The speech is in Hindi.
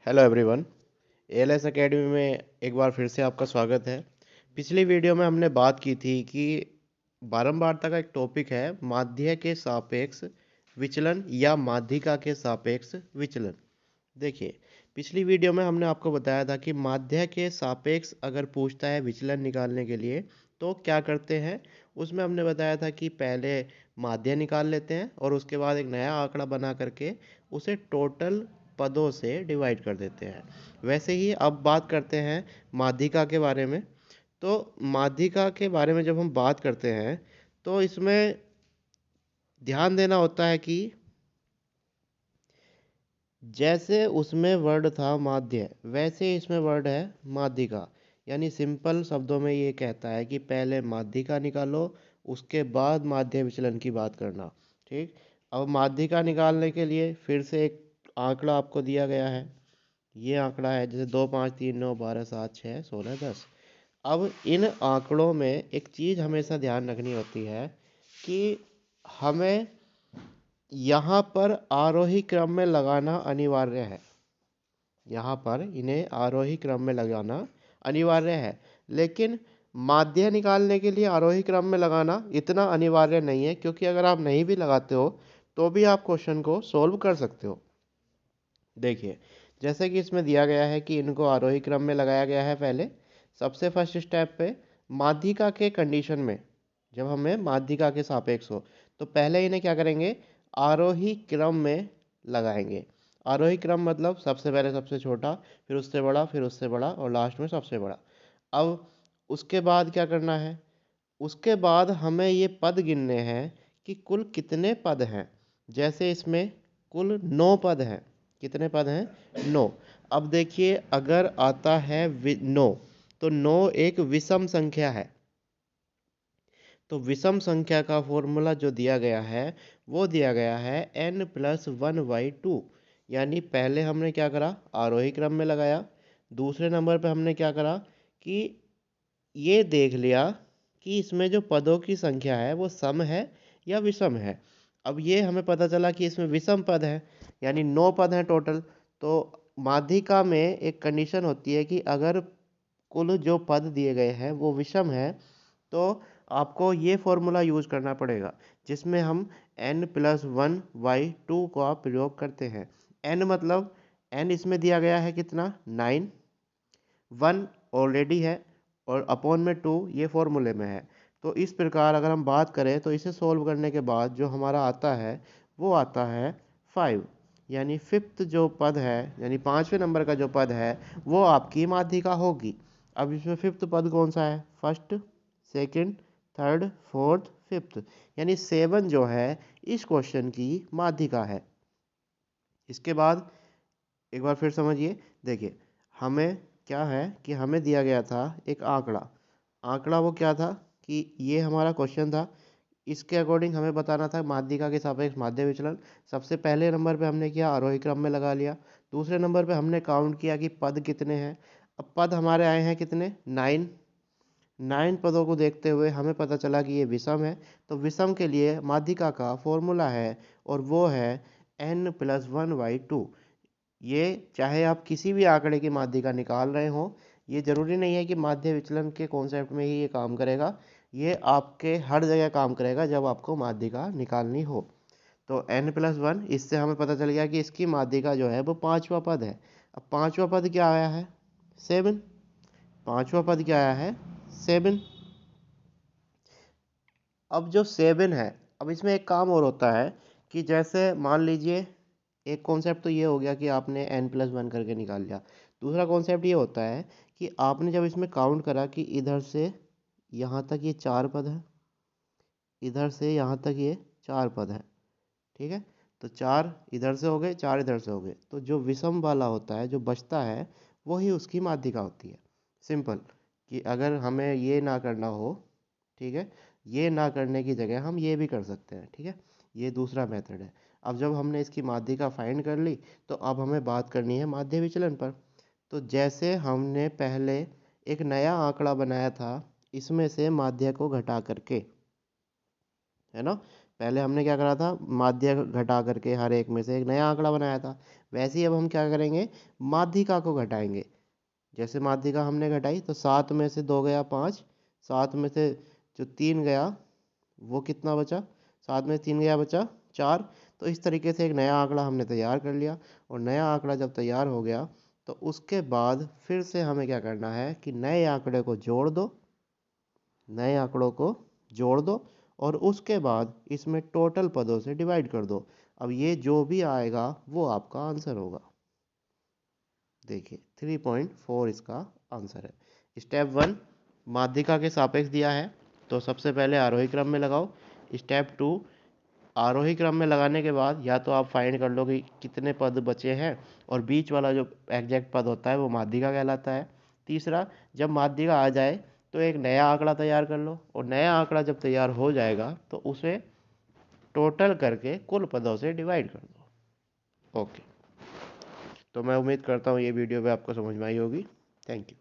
Hello everyone. एएलएस एकेडमी में एक बार फिर से आपका स्वागत है। पिछली वीडियो में हमने बात की थी कि बारंबारता का एक टॉपिक है माध्य के सापेक्ष विचलन या माध्यिका के सापेक्ष विचलन। देखिए, पिछली वीडियो में हमने आपको बताया था कि माध्य के सापेक्ष अगर पूछता है विचलन निकालने के लिए तो क्या करते हैं। उसमें हमने बताया था कि पहले माध्य निकाल लेते हैं और उसके बाद एक नया आंकड़ा बना करके उसे टोटल पदों से डिवाइड कर देते हैं। वैसे ही अब बात करते हैं माध्यिका के बारे में। तो माध्यिका के बारे में जब हम बात करते हैं तो इसमें ध्यान देना होता है कि जैसे उसमें वर्ड था माध्य वैसे इसमें वर्ड है माध्यिका। यानी सिंपल शब्दों में ये कहता है कि पहले माध्यिका निकालो, उसके बाद माध्य विचलन की बात करना। ठीक। अब माध्यिका निकालने के लिए फिर से एक आंकड़ा आपको दिया गया है। ये आंकड़ा है जैसे 2 5 3 9 12 7 6 16 10। अब इन आंकड़ों में एक चीज़ हमेशा ध्यान रखनी होती है कि हमें यहाँ पर आरोही क्रम में लगाना अनिवार्य है। यहाँ पर इन्हें आरोही क्रम में लगाना अनिवार्य है, लेकिन माध्य निकालने के लिए आरोही क्रम में लगाना इतना अनिवार्य नहीं है, क्योंकि अगर आप नहीं भी लगाते हो तो भी आप क्वेश्चन को सोल्व कर सकते हो। देखिए, जैसे कि इसमें दिया गया है कि इनको आरोही क्रम में लगाया गया है। पहले सबसे फर्स्ट स्टेप पे माध्यिका के कंडीशन में जब हमें माध्यिका के सापेक्ष हो तो पहले इन्हें क्या करेंगे, आरोही क्रम में लगाएंगे। आरोही क्रम मतलब सबसे पहले सबसे छोटा, फिर उससे बड़ा, फिर उससे बड़ा और लास्ट में सबसे बड़ा। अब उसके बाद क्या करना है, उसके बाद हमें ये पद गिनने हैं कि कुल कितने पद हैं। जैसे इसमें कुल 9 पद हैं। कितने पद हैं? 9। अब देखिए, अगर आता है 9 तो 9 एक विषम संख्या है। तो विषम संख्या का फॉर्मूला जो दिया गया है वो दिया गया है n+1/2। यानी पहले हमने क्या करा, आरोही क्रम में लगाया। दूसरे नंबर पे हमने क्या करा कि ये देख लिया कि इसमें जो पदों की संख्या है वो सम है या विषम है। अब ये हमें पता चला कि इसमें विषम पद है, यानी 9 पद हैं टोटल। तो माध्यिका में एक कंडीशन होती है कि अगर कुल जो पद दिए गए हैं वो विषम है तो आपको ये फॉर्मूला यूज करना पड़ेगा, जिसमें हम n+1/2 का प्रयोग करते हैं। n मतलब n इसमें दिया गया है कितना, 9। 1 ऑलरेडी है और अपॉन में 2 ये फॉर्मूले में है। तो इस प्रकार अगर हम बात करें तो इसे सोल्व करने के बाद जो हमारा आता है वो आता है 5। यानी फिफ्थ जो पद है, यानी 5वें नंबर का जो पद है वो आपकी माध्यिका होगी। अब इसमें फिफ्थ पद कौन सा है, first, second, third, fourth, fifth, यानी 7 जो है इस क्वेश्चन की माध्यिका है। इसके बाद एक बार फिर समझिए। देखिए, हमें क्या है कि हमें दिया गया था एक आंकड़ा। आंकड़ा वो क्या था कि ये हमारा क्वेश्चन था। इसके अकॉर्डिंग हमें बताना था माध्यिका के सापेक्ष माध्य विचलन। सबसे पहले नंबर पे हमने किया, आरोही क्रम में लगा लिया। दूसरे नंबर पे हमने काउंट किया कि पद कितने हैं। अब पद हमारे आए हैं कितने, 9। 9 पदों को देखते हुए हमें पता चला कि ये विषम है। तो विषम के लिए माध्यिका का फॉर्मूला है और वो है n+1/2। ये चाहे आप किसी भी आंकड़े की माध्यिका निकाल रहे हो, ये जरूरी नहीं है कि माध्य विचलन के कॉन्सेप्ट में ही ये काम करेगा। ये आपके हर जगह काम करेगा जब आपको माध्यिका निकालनी हो। तो n+1, इससे हमें पता चल गया कि इसकी माध्यिका जो है वो 5वां पद है। अब 5वां पद क्या आया है, 7। 5वां पद क्या आया है, 7। अब जो 7 है, अब इसमें एक काम और होता है कि जैसे मान लीजिए, एक कॉन्सेप्ट तो ये हो गया कि आपने n+1 करके निकाल लिया। दूसरा कॉन्सेप्ट ये होता है कि आपने जब इसमें काउंट करा कि इधर से यहाँ तक ये 4 पद है, इधर से यहाँ तक ये 4 पद है। ठीक है, तो 4 इधर से हो गए, 4 इधर से हो गए, तो जो विषम वाला होता है, जो बचता है, वही उसकी माध्यिका होती है। सिंपल, कि अगर हमें ये ना करना हो, ठीक है, ये ना करने की जगह हम ये भी कर सकते हैं। ठीक है, ये दूसरा मेथड है। अब जब हमने इसकी माध्यिका फाइंड कर ली तो अब हमें बात करनी है माध्य विचलन पर। तो जैसे हमने पहले एक नया आंकड़ा बनाया था इसमें से माध्य को घटा करके, है ना, पहले हमने क्या करा था, माध्यक घटा करके हर एक में से एक नया आंकड़ा बनाया था। वैसे ही अब हम क्या करेंगे, माध्यिका को घटाएंगे। जैसे माध्यिका हमने घटाई तो 7 में से 2 गया 5, 7 में से जो 3 गया वो कितना बचा, 7 में 3 गया बचा 4। तो इस तरीके से एक नया आंकड़ा हमने तैयार कर लिया। और नया आंकड़ा जब तैयार हो गया तो उसके बाद फिर से हमें क्या करना है कि नए आंकड़े को जोड़ दो, नए आंकड़ों को जोड़ दो और उसके बाद इसमें टोटल पदों से डिवाइड कर दो। अब ये जो भी आएगा वो आपका आंसर होगा। देखिए 3.4 इसका आंसर है। स्टेप 1 माध्यिका के सापेक्ष दिया है तो सबसे पहले आरोही क्रम में लगाओ। स्टेप 2 आरोही क्रम में लगाने के बाद या तो आप फाइंड कर लो कि कितने पद बचे हैं और बीच वाला जो एग्जैक्ट पद होता है वो माध्यिका कहलाता है। तीसरा, जब माध्यिका आ जाए तो एक नया आंकड़ा तैयार कर लो और नया आंकड़ा जब तैयार हो जाएगा तो उसे टोटल करके कुल पदों से डिवाइड कर दो। ओके, तो मैं उम्मीद करता हूँ ये वीडियो भी आपको समझ में आई होगी। Thank you.